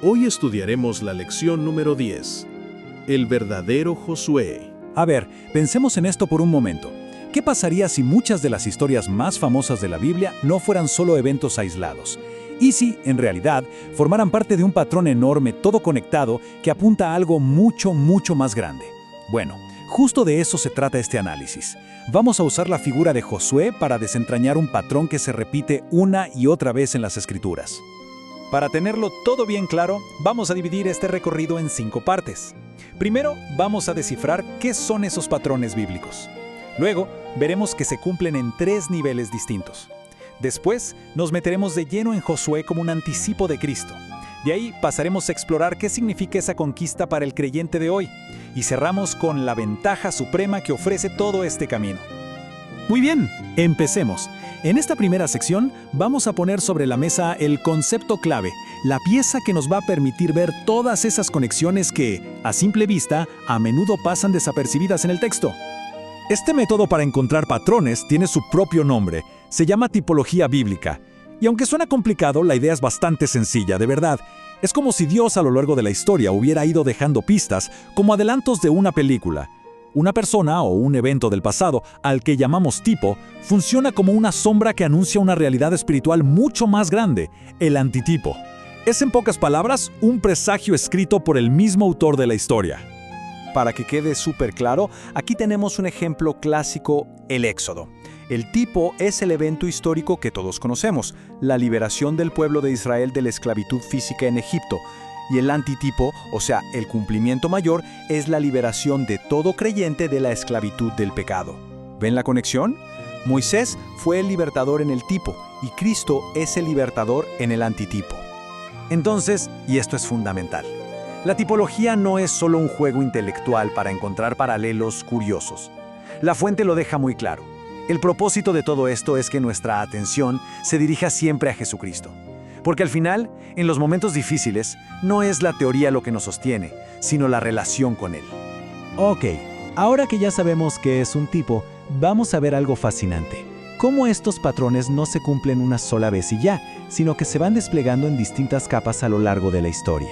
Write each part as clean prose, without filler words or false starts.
Hoy estudiaremos la lección número 10, el verdadero Josué. A ver, pensemos en esto por un momento. ¿Qué pasaría si muchas de las historias más famosas de la Biblia no fueran solo eventos aislados? Y si, en realidad, formaran parte de un patrón enorme, todo conectado, que apunta a algo mucho, mucho más grande. Bueno, justo de eso se trata este análisis. Vamos a usar la figura de Josué para desentrañar un patrón que se repite una y otra vez en las Escrituras. Para tenerlo todo bien claro, vamos a dividir este recorrido en 5 partes. Primero, vamos a descifrar qué son esos patrones bíblicos. Luego, veremos que se cumplen en 3 niveles distintos. Después, nos meteremos de lleno en Josué como un anticipo de Cristo. De ahí pasaremos a explorar qué significa esa conquista para el creyente de hoy. Y cerramos con la ventaja suprema que ofrece todo este camino. Muy bien, empecemos. En esta primera sección vamos a poner sobre la mesa el concepto clave, la pieza que nos va a permitir ver todas esas conexiones que, a simple vista, a menudo pasan desapercibidas en el texto. Este método para encontrar patrones tiene su propio nombre, se llama tipología bíblica. Y aunque suena complicado, la idea es bastante sencilla, de verdad. Es como si Dios a lo largo de la historia hubiera ido dejando pistas como adelantos de una película. Una persona o un evento del pasado, al que llamamos tipo, funciona como una sombra que anuncia una realidad espiritual mucho más grande, el antitipo. Es, en pocas palabras, un presagio escrito por el mismo autor de la historia. Para que quede súper claro, aquí tenemos un ejemplo clásico, el Éxodo. El tipo es el evento histórico que todos conocemos, la liberación del pueblo de Israel de la esclavitud física en Egipto. Y el antitipo, o sea, el cumplimiento mayor, es la liberación de todo creyente de la esclavitud del pecado. ¿Ven la conexión? Moisés fue el libertador en el tipo, y Cristo es el libertador en el antitipo. Entonces, y esto es fundamental, la tipología no es solo un juego intelectual para encontrar paralelos curiosos. La fuente lo deja muy claro. El propósito de todo esto es que nuestra atención se dirija siempre a Jesucristo. Porque al final, en los momentos difíciles, no es la teoría lo que nos sostiene, sino la relación con Él. Ok, ahora que ya sabemos qué es un tipo, vamos a ver algo fascinante. Cómo estos patrones no se cumplen una sola vez y ya, sino que se van desplegando en distintas capas a lo largo de la historia.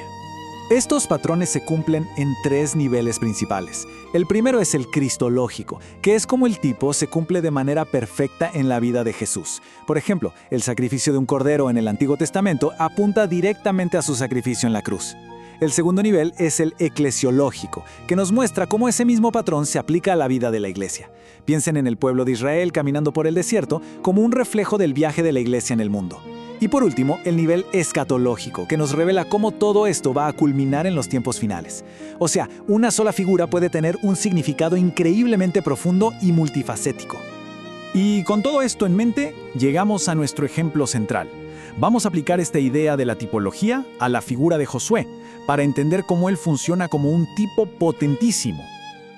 Estos patrones se cumplen en 3 niveles principales. El primero es el cristológico, que es como el tipo se cumple de manera perfecta en la vida de Jesús. Por ejemplo, el sacrificio de un cordero en el Antiguo Testamento apunta directamente a su sacrificio en la cruz. El segundo nivel es el eclesiológico, que nos muestra cómo ese mismo patrón se aplica a la vida de la iglesia. Piensen en el pueblo de Israel caminando por el desierto como un reflejo del viaje de la iglesia en el mundo. Y por último, el nivel escatológico, que nos revela cómo todo esto va a culminar en los tiempos finales. O sea, una sola figura puede tener un significado increíblemente profundo y multifacético. Y con todo esto en mente, llegamos a nuestro ejemplo central. Vamos a aplicar esta idea de la tipología a la figura de Josué, para entender cómo él funciona como un tipo potentísimo.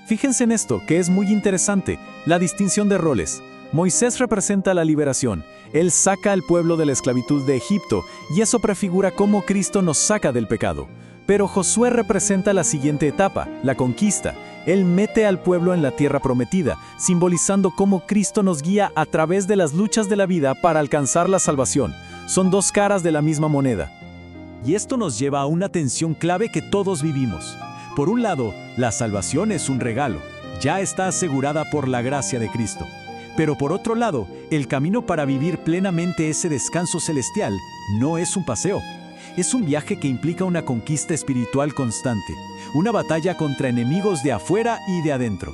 Fíjense en esto, que es muy interesante, la distinción de roles. Moisés representa la liberación. Él saca al pueblo de la esclavitud de Egipto, y eso prefigura cómo Cristo nos saca del pecado. Pero Josué representa la siguiente etapa, la conquista. Él mete al pueblo en la tierra prometida, simbolizando cómo Cristo nos guía a través de las luchas de la vida para alcanzar la salvación. Son 2 caras de la misma moneda. Y esto nos lleva a una tensión clave que todos vivimos. Por un lado, la salvación es un regalo. Ya está asegurada por la gracia de Cristo. Pero por otro lado, el camino para vivir plenamente ese descanso celestial no es un paseo. Es un viaje que implica una conquista espiritual constante, una batalla contra enemigos de afuera y de adentro.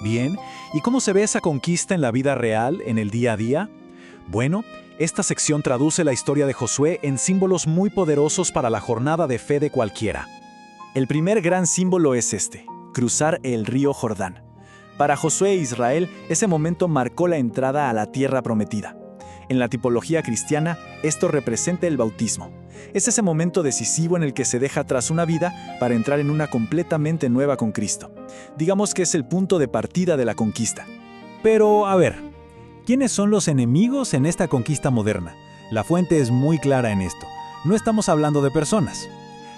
Bien, ¿y cómo se ve esa conquista en la vida real, en el día a día? Bueno, esta sección traduce la historia de Josué en símbolos muy poderosos para la jornada de fe de cualquiera. El primer gran símbolo es este, cruzar el río Jordán. Para Josué e Israel, ese momento marcó la entrada a la tierra prometida. En la tipología cristiana, esto representa el bautismo. Es ese momento decisivo en el que se deja atrás una vida para entrar en una completamente nueva con Cristo. Digamos que es el punto de partida de la conquista. Pero, a ver, ¿quiénes son los enemigos en esta conquista moderna? La fuente es muy clara en esto. No estamos hablando de personas.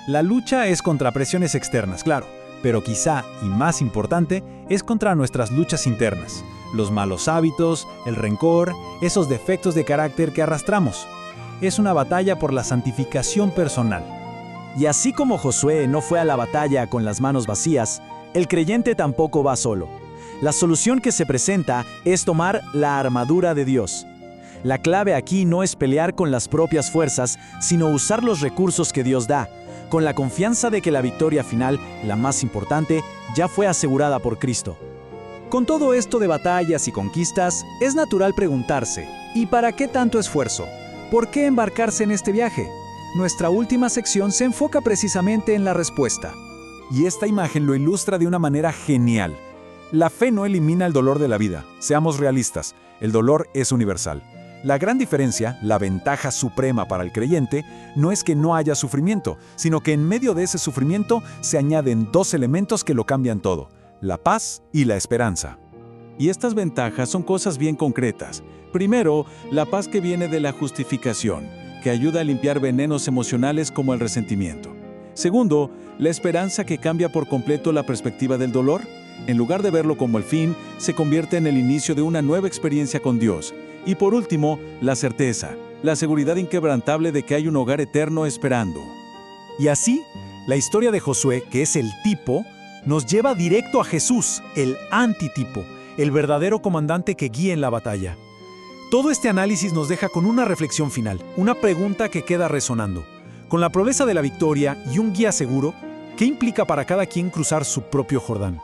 La lucha es contra presiones externas, claro, pero quizá, y más importante, es contra nuestras luchas internas. los malos hábitos, el rencor, esos defectos de carácter que arrastramos. Es una batalla por la santificación personal. Y así como Josué no fue a la batalla con las manos vacías, el creyente tampoco va solo. La solución que se presenta es tomar la armadura de Dios. La clave aquí no es pelear con las propias fuerzas, sino usar los recursos que Dios da, con la confianza de que la victoria final, la más importante, ya fue asegurada por Cristo. Con todo esto de batallas y conquistas, es natural preguntarse, ¿y para qué tanto esfuerzo? ¿Por qué embarcarse en este viaje? Nuestra última sección se enfoca precisamente en la respuesta. Y esta imagen lo ilustra de una manera genial. La fe no elimina el dolor de la vida. Seamos realistas, el dolor es universal. La gran diferencia, la ventaja suprema para el creyente, no es que no haya sufrimiento, sino que en medio de ese sufrimiento se añaden dos elementos que lo cambian todo: la paz y la esperanza. Y estas ventajas son cosas bien concretas. Primero, la paz que viene de la justificación, que ayuda a limpiar venenos emocionales como el resentimiento. Segundo, la esperanza que cambia por completo la perspectiva del dolor. En lugar de verlo como el fin, se convierte en el inicio de una nueva experiencia con Dios. Y por último, la certeza, la seguridad inquebrantable de que hay un hogar eterno esperando. Y así, la historia de Josué, que es el tipo, nos lleva directo a Jesús, el antitipo, el verdadero comandante que guía en la batalla. Todo este análisis nos deja con una reflexión final, una pregunta que queda resonando. Con la promesa de la victoria y un guía seguro, ¿qué implica para cada quien cruzar su propio Jordán?